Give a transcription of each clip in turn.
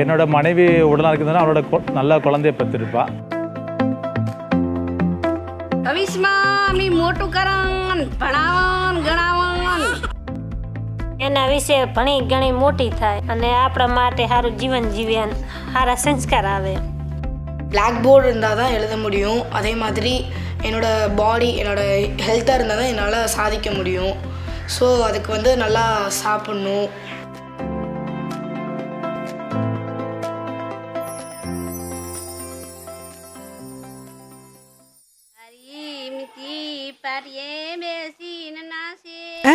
என்னோட மனைவி உடனாக இருக்கிறதுனா அவளோட நல்ல குழந்தைய பெற்றிருப்பா. અવિસ્મામી મોટું કરન ભણાવન ગણાવન એના વિશે ભણી ઘણી મોટી થાય અને આપણા માટે સારું જીવન જીવ્યા સારા સંસ્કાર આવે. பிளாக் போர்டு இருந்தால் தான் எழுத முடியும். அதே மாதிரி என்னோடய பாடி என்னோடய ஹெல்த்தாக இருந்தால் தான் என்னால் சாதிக்க முடியும். ஸோ அதுக்கு வந்து நல்லா சாப்பிட்ணும்.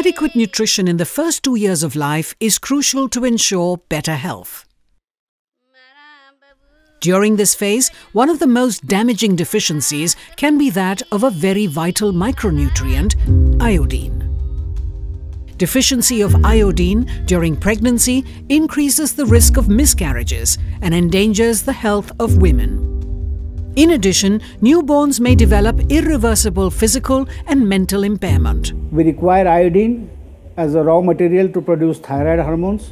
Adequate nutrition in the first 2 years of life is crucial to ensure better health. During this phase, one of the most damaging deficiencies can be that of a very vital micronutrient, iodine. Deficiency of iodine during pregnancy increases the risk of miscarriages and endangers the health of women. In addition, newborns may develop irreversible physical and mental impairment. We require iodine as a raw material to produce thyroid hormones,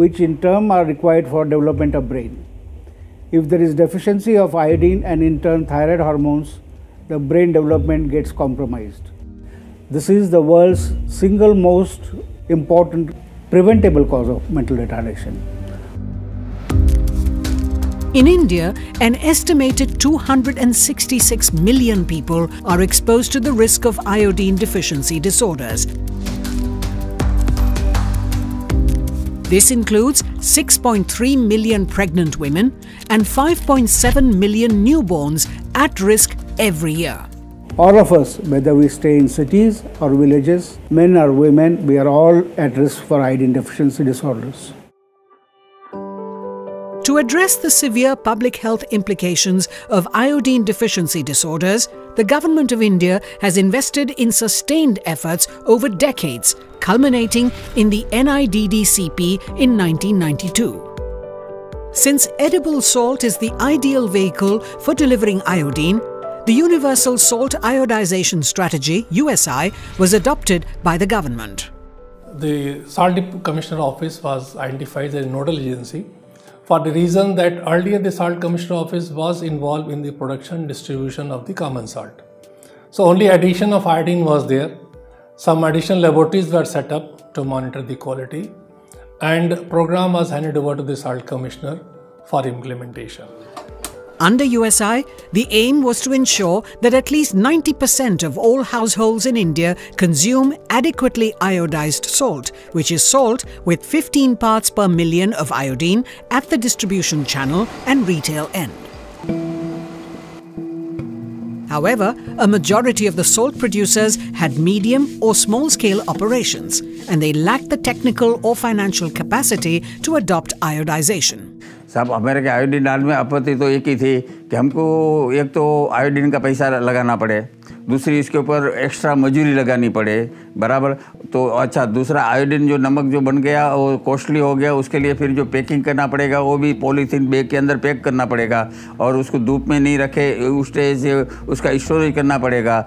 which in turn are required for development of brain. If there is deficiency of iodine and in turn thyroid hormones, the brain development gets compromised. This is the world's single most important preventable cause of mental retardation. In India, an estimated 266 million people are exposed to the risk of iodine deficiency disorders. This includes 6.3 million pregnant women and 5.7 million newborns at risk every year. All of us, whether we stay in cities or villages, men or women, we are all at risk for iodine deficiency disorders. To address the severe public health implications of iodine deficiency disorders, the Government of India has invested in sustained efforts over decades, culminating in the NIDDCP in 1992. Since edible salt is the ideal vehicle for delivering iodine, the Universal Salt Iodisation Strategy, USI, was adopted by the government. The Salt Commissioner Office was identified as a nodal agency for the reason that earlier the Salt Commissioner Office was involved in the production and distribution of the common salt. So only addition of iodine was there. Some additional laboratories were set up to monitor the quality, and program was handed over to the Salt Commissioner for implementation. Under USI, the aim was to ensure that at least 90% of all households in India consume adequately iodized salt, which is salt with 15 parts per million of iodine at the distribution channel and retail end. However, a majority of the salt producers had medium or small-scale operations, and they lacked the technical or financial capacity to adopt iodization. साहब हमारे के iodine डाल में आपत्ति तो एक ही थी कि हमको एक तो आयोडीन का पैसा लगाना पड़े, दूसरी इसके ऊपर एक्स्ट्रा मजूरी लगानी पड़े, बराबर. तो अच्छा, दूसरा आयोडीन जो नमक जो बन गया वो कॉस्टली हो गया, उसके लिए फिर जो पैकिंग करना पड़ेगा वो भी पॉलीथीन बैग के अंदर पैक करना पड़ेगा और उसको धूप में नहीं रखे, उस स्टेज उसका स्टोरेज करना पड़ेगा.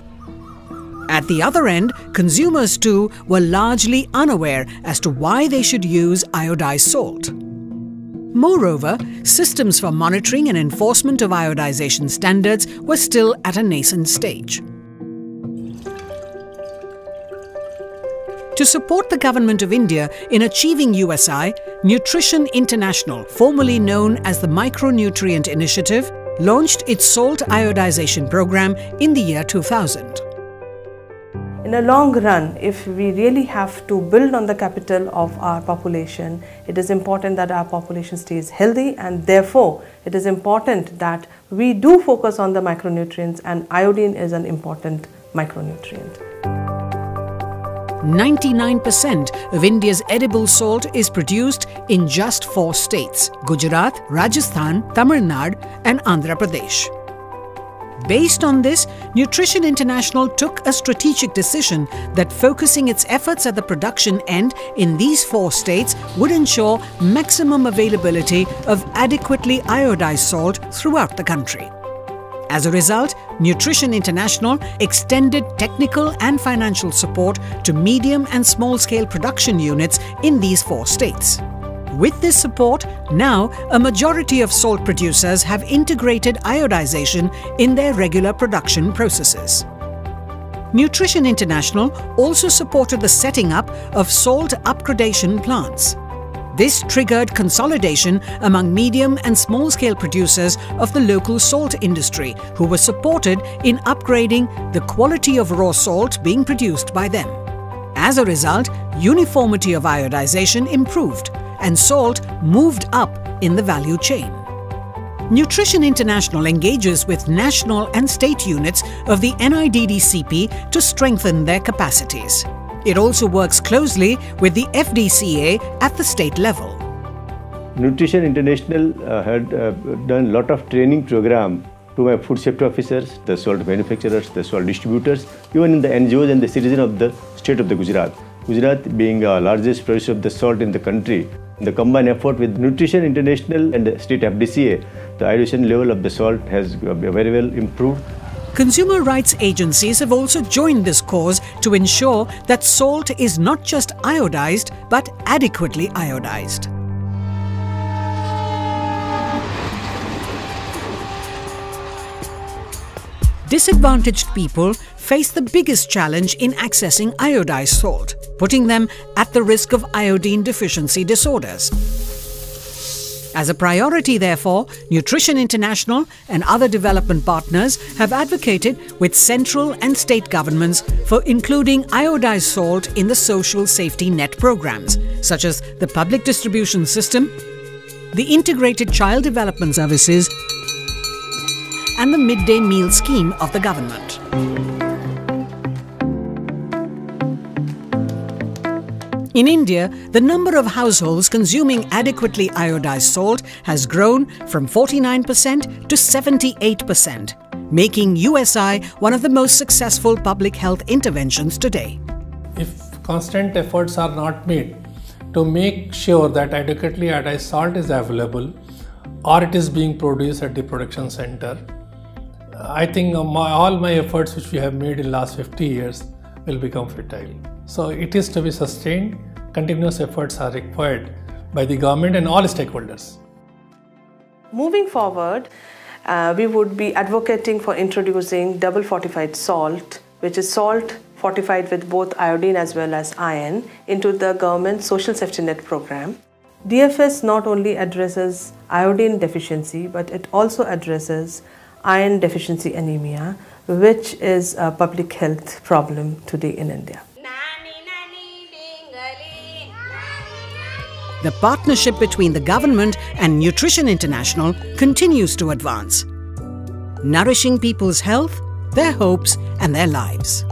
At the other end, consumers too were largely unaware as to why they should use iodized salt. Moreover, systems for monitoring and enforcement of iodization standards were still at a nascent stage. To support the Government of India in achieving USI, Nutrition International, formerly known as the Micronutrient Initiative, launched its salt iodization program in the year 2000. In the long run, if we really have to build on the capital of our population, it is important that our population stays healthy, and therefore it is important that we do focus on the micronutrients, and iodine is an important micronutrient. 99% of India's edible salt is produced in just 4 states: Gujarat, Rajasthan, Tamil Nadu and Andhra Pradesh. Based on this, Nutrition International took a strategic decision that focusing its efforts at the production end in these 4 states would ensure maximum availability of adequately iodized salt throughout the country. As a result, Nutrition International extended technical and financial support to medium and small-scale production units in these 4 states. With this support, now a majority of salt producers have integrated iodization in their regular production processes. Nutrition International also supported the setting up of salt upgradation plants. This triggered consolidation among medium and small-scale producers of the local salt industry, who were supported in upgrading the quality of raw salt being produced by them. As a result, uniformity of iodization improved, and salt moved up in the value chain. Nutrition International engages with national and state units of the NIDDCP to strengthen their capacities. It also works closely with the FDCA at the state level. Nutrition International had done a lot of training program to my food safety officers, the salt manufacturers, the salt distributors, even in the NGOs and the citizens of the state of the Gujarat. Gujarat being the largest producer of the salt in the country. The combined effort with Nutrition International and the state FDCA, the iodization level of the salt has very well improved. Consumer rights agencies have also joined this cause to ensure that salt is not just iodized, but adequately iodized. Disadvantaged people face the biggest challenge in accessing iodized salt, putting them at the risk of iodine deficiency disorders. As a priority, therefore, Nutrition International and other development partners have advocated with central and state governments for including iodized salt in the social safety net programs, such as the public distribution system, the integrated child development services, and the midday meal scheme of the government. In India, the number of households consuming adequately iodized salt has grown from 49% to 78%, making USI one of the most successful public health interventions today. If constant efforts are not made to make sure that adequately iodized salt is available or it is being produced at the production center, I think all my efforts which we have made in the last 50 years will become futile. So it is to be sustained. Continuous efforts are required by the government and all stakeholders. Moving forward, we would be advocating for introducing double fortified salt, which is salt fortified with both iodine as well as iron, into the government social safety net program. DFS not only addresses iodine deficiency, but it also addresses iron deficiency anemia, which is a public health problem today in India. The partnership between the government and Nutrition International continues to advance, nourishing people's health, their hopes, and their lives.